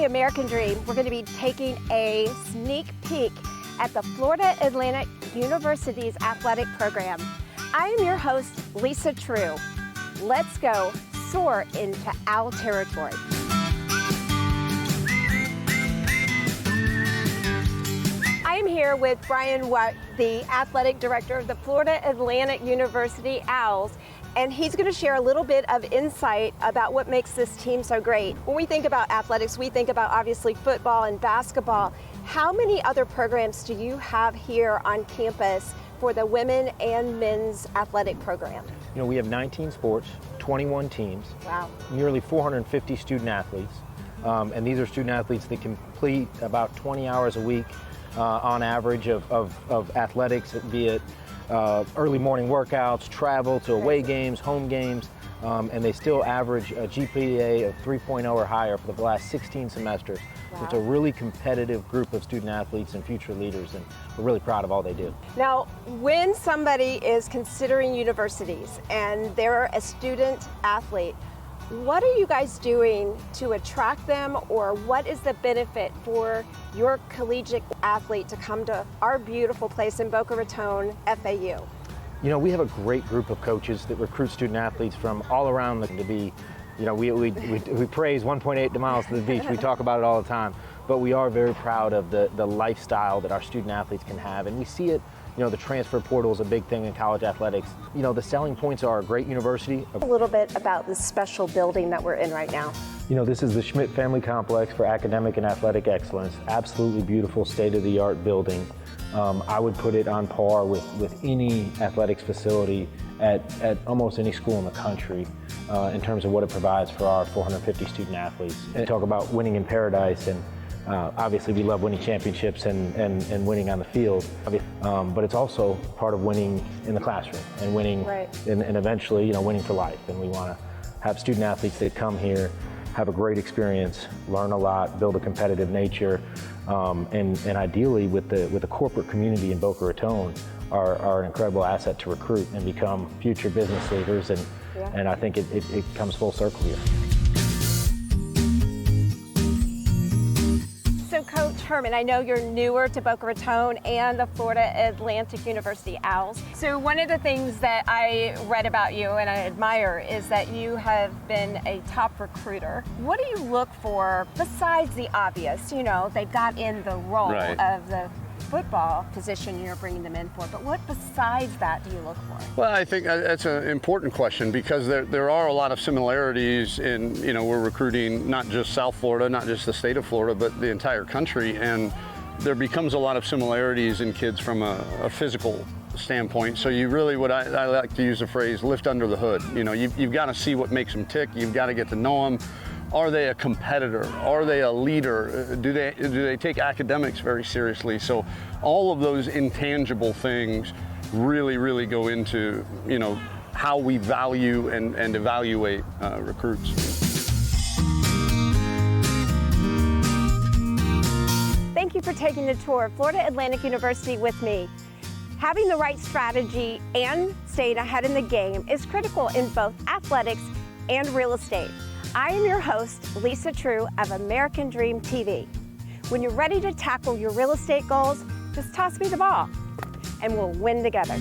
American Dream, we're going to be taking a sneak peek at the Florida Atlantic University's athletic program. I am your host, Lisa Treu. Let's go soar into OWL territory. I am here with Brian Watt, the athletic director of the Florida Atlantic University Owls, and he's going to share a little bit of insight about what makes this team so great. When we think about athletics, we think about obviously football and basketball. How many other programs do you have here on campus for the women and men's athletic program? You know, we have 19 sports, 21 teams, wow, nearly 450 student athletes, and these are student athletes that complete about 20 hours a week on average of athletics, be it early morning workouts, travel to away games, home games, and they still average a GPA of 3.0 or higher for the last 16 semesters. Wow. So it's a really competitive group of student athletes and future leaders, and we're really proud of all they do. Now, when somebody is considering universities and they're a student athlete, what are you guys doing to attract them, or what is the benefit for your collegiate athlete to come to our beautiful place in Boca Raton, FAU? You know, we have a great group of coaches that recruit student athletes from all around to be, you know, we praise 1.8 miles to the beach. We talk about it all the time, but we are very proud of the lifestyle that our student athletes can have, and we see it. You know, the transfer portal is a big thing in college athletics. You know, the selling points are a great university. A little bit about the special building that we're in right now. You know, this is the Schmidt Family Complex for academic and athletic excellence. Absolutely beautiful, state-of-the-art building. I would put it on par with any athletics facility at almost any school in the country in terms of what it provides for our 450 student athletes. And talk about winning in paradise, and obviously we love winning championships and winning on the field, but it's also part of winning in the classroom and winning, right, and eventually, you know, winning for life. And we want to have student athletes that come here, have a great experience, learn a lot, build a competitive nature, and ideally with the corporate community in Boca Raton are an incredible asset to recruit and become future business leaders, and I think it comes full circle here. So Coach Herman, I know you're newer to Boca Raton and the Florida Atlantic University Owls. So one of the things that I read about you and I admire is that you have been a top recruiter. What do you look for besides the obvious? You know, they've got in the role of the football position you're bringing them in for, but what besides that do you look for? Well, I think that's an important question, because there are a lot of similarities in, you know, we're recruiting not just South Florida, not just the state of Florida, but the entire country, and there becomes a lot of similarities in kids from a physical standpoint. So you really, what I like to use the phrase, lift under the hood. You know, you've got to see what makes them tick, you've got to get to know them. Are they a competitor? Are they a leader? Do they take academics very seriously? So all of those intangible things really go into, you know, how we value and evaluate recruits. Thank you for taking the tour of Florida Atlantic University with me. Having the right strategy and staying ahead in the game is critical in both athletics and real estate. I am your host, Lisa Treu of American Dream TV. When you're ready to tackle your real estate goals, just toss me the ball and we'll win together.